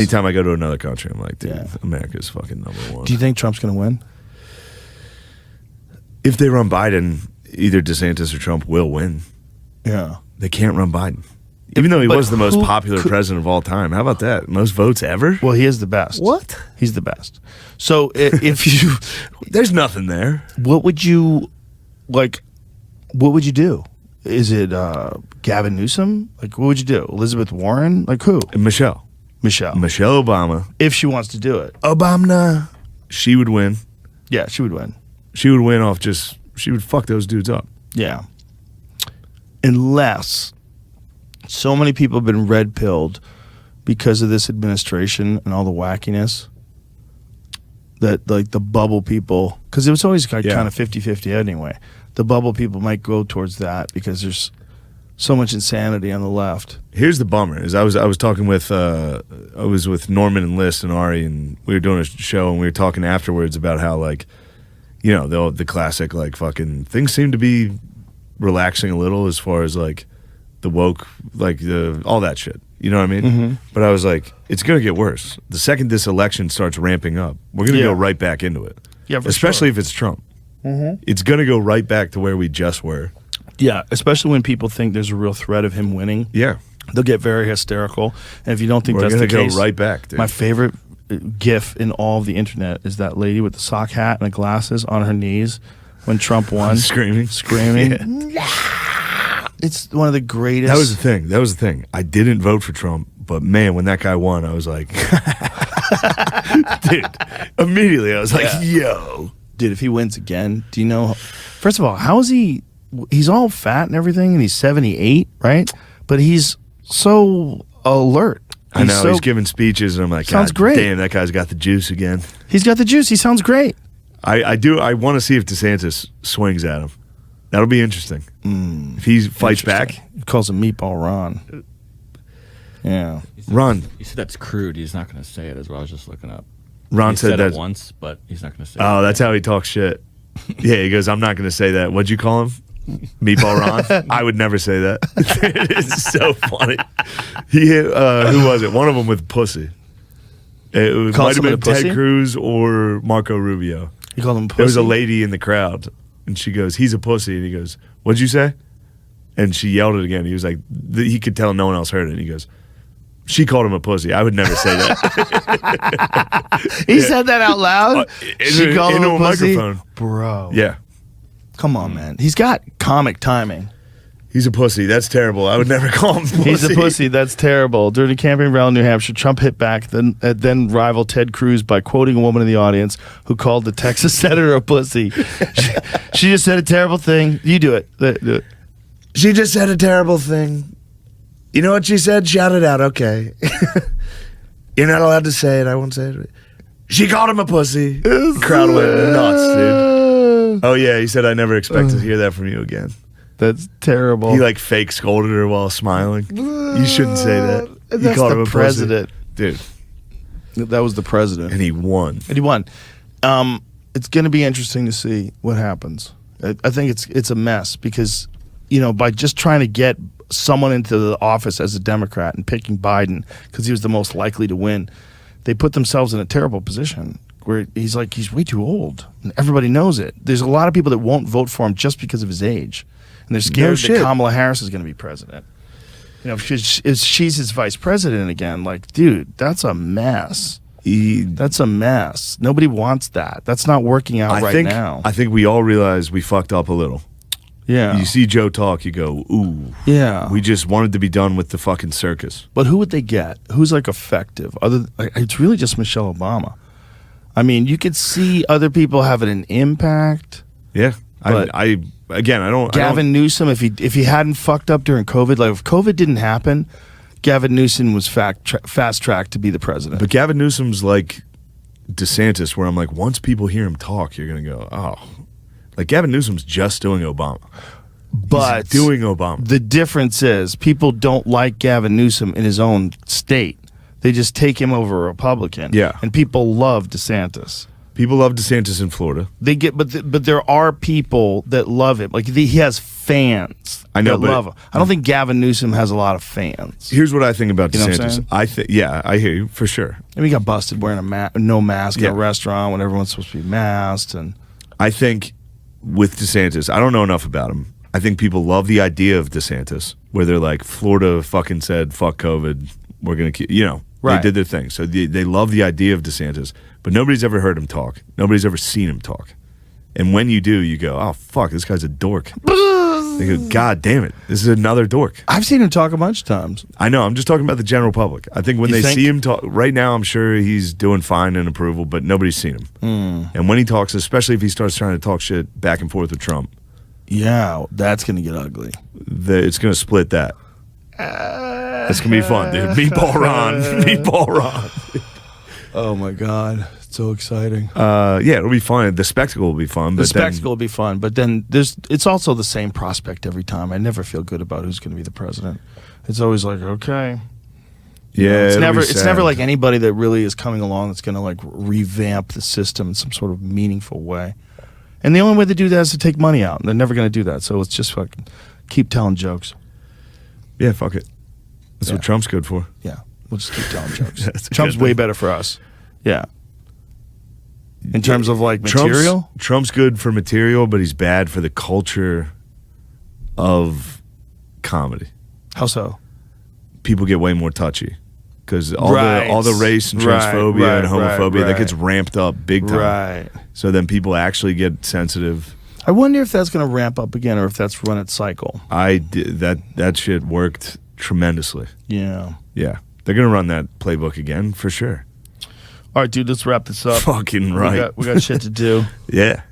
Anytime I go to another country, I'm like, dude, America's fucking #1. Do you think Trump's going to win? If they run Biden, either DeSantis or Trump will win. Yeah. They can't run Biden. Even though he was the most popular president of all time. How about that? Most votes ever? Well, he is the best. What? He's the best. So if you... There's nothing there. What would you do? Is it Gavin Newsom? Like, what would you do? Elizabeth Warren? Like, who? Michelle Obama. If she wants to do it. Obama. She would win. Yeah, she would win. She would win off just... She would fuck those dudes up. Yeah. Unless so many people have been red-pilled because of this administration and all the wackiness that, like, the bubble people... Because it was always kind of 50-50 anyway. The bubble people might go towards that because there's so much insanity on the left. Here's the bummer: is I was talking with Norman and List and Ari, and we were doing a show, and we were talking afterwards about how, like, you know, the classic, like, fucking things seem to be relaxing a little as far as, like, the woke, like, all that shit. You know what I mean? Mm-hmm. But I was like, it's gonna get worse. The second this election starts ramping up, we're gonna go right back into it. Yeah, especially if it's Trump. Mm-hmm. It's gonna go right back to where we just were. Yeah, especially when people think there's a real threat of him winning. Yeah, they'll get very hysterical. And if you don't think we're that's the case, go right back. Dude. My favorite GIF in all of the internet is that lady with the sock hat and the glasses on her knees when Trump won, screaming. Yeah. It's one of the greatest. That was the thing. I didn't vote for Trump, but man, when that guy won, I was like, dude. Immediately, I was like, yo. Dude, if he wins again, do you know? First of all, how is he? He's all fat and everything, and he's 78, right? But he's so alert. I know, he's giving speeches, and I'm like, sounds great. Damn, that guy's got the juice again. He's got the juice. He sounds great. I want to see if DeSantis swings at him. That'll be interesting. If he fights back. He calls him Meatball Ron. Yeah. Ron. He said that's crude. He's not going to say it as well. I was just looking up. Ron said that it once, but he's not going to say it. Oh, that's how he talks shit. Yeah, he goes, I'm not going to say that. What'd you call him? Meatball Ron? I would never say that. It's so funny. He hit, who was it? One of them with pussy. It might have been Ted Cruz or Marco Rubio. He called him pussy? There was a lady in the crowd, and she goes, he's a pussy. And he goes, what'd you say? And she yelled it again. He was like, he could tell no one else heard it. And he goes, she called him a pussy. I would never say that. He said that out loud? She called him a pussy? Microphone. Bro. Yeah. Come on, man. He's got comic timing. He's a pussy. That's terrible. I would never call him pussy. He's a pussy. That's terrible. During a campaign rally in New Hampshire, Trump hit back, then rival Ted Cruz by quoting a woman in the audience who called the Texas senator a pussy. She just said a terrible thing. You do it. Do it. She just said a terrible thing. You know what she said? Shout it out. Okay. You're not allowed to say it. I won't say it. She called him a pussy. The crowd went nuts, dude. Oh, yeah. He said, I never expect to hear that from you again. That's terrible. He like fake scolded her while smiling. You shouldn't say that. That's called him a president. Pussy. Dude. That was the president. And he won. It's going to be interesting to see what happens. I think it's a mess because, you know, by just trying to get someone into the office as a Democrat and picking Biden because he was the most likely to win, they put themselves in a terrible position where he's way too old. And everybody knows it. There's a lot of people that won't vote for him just because of his age. And they're scared that Kamala Harris is going to be president. You know, if she's his vice president again, like, dude, that's a mess. That's a mess. Nobody wants that. That's not working out now. I think we all realize we fucked up a little. Yeah. You see Joe talk, you go, ooh. Yeah. We just wanted to be done with the fucking circus. But who would they get? Who's like effective? It's really just Michelle Obama. I mean, you could see other people having an impact. Yeah. I don't. Gavin Newsom, if he hadn't fucked up during COVID, like if COVID didn't happen, Gavin Newsom was fast tracked to be the president. But Gavin Newsom's like DeSantis, where I'm like, once people hear him talk, you're gonna go, oh. Like Gavin Newsom's just doing Obama. But he's doing Obama. The difference is people don't like Gavin Newsom in his own state. They just take him over a Republican. Yeah. And people love DeSantis. People love DeSantis in Florida. They get, but there are people that love him. Like he has fans. I know, that but love him. I don't think Gavin Newsom has a lot of fans. Here's what I think about You know what I'm DeSantis. saying? I think, yeah, I hear you for sure. And he got busted wearing no mask in Yeah. a restaurant when everyone's supposed to be masked. And I think with DeSantis, I don't know enough about him. I think people love the idea of DeSantis, where they're like, Florida fucking said, fuck COVID. We're going to keep, Right. They did their thing. So they love the idea of DeSantis, but nobody's ever heard him talk. Nobody's ever seen him talk. And when you do, you go, oh, fuck, this guy's a dork. They go, God damn it, this is another dork. I've seen him talk a bunch of times. I know, I'm just talking about the general public. I think when You they think? see him talk, right now, I'm sure he's doing fine in approval, but nobody's seen him. And when he talks, especially if he starts trying to talk shit back and forth with Trump, Yeah, that's going to get ugly. it's going to split that. It's going to be fun, dude. Meatball Ron. Oh my God, it's so exciting. Yeah, it'll be fun. The spectacle will be fun. The But spectacle will be fun, but then it's also the same prospect every time. I never feel good about who's going to be the president. It's always like, okay. Yeah, It's it'll never be it's sad. never like anybody that really is coming along that's going to like revamp the system in some sort of meaningful way. And the only way to do that is to take money out. And they're never going to do that. So it's just fucking keep telling jokes. Yeah, fuck it. That's what Trump's good for. Yeah. We'll just keep telling jokes. That's a Trump's good way thing. better for us. Yeah. In terms of like material? Trump's good for material, but he's bad for the culture of comedy. How so? People get way more touchy because all Right. the race and Right, transphobia right, and homophobia right, that gets right. ramped up big time. Right. So then people actually get sensitive. I wonder if that's going to ramp up again or if that's run its cycle. That shit worked tremendously. Yeah. Yeah, they're gonna run that playbook again for sure. All right, dude, let's wrap this up. Fucking right. We got shit to do. Yeah.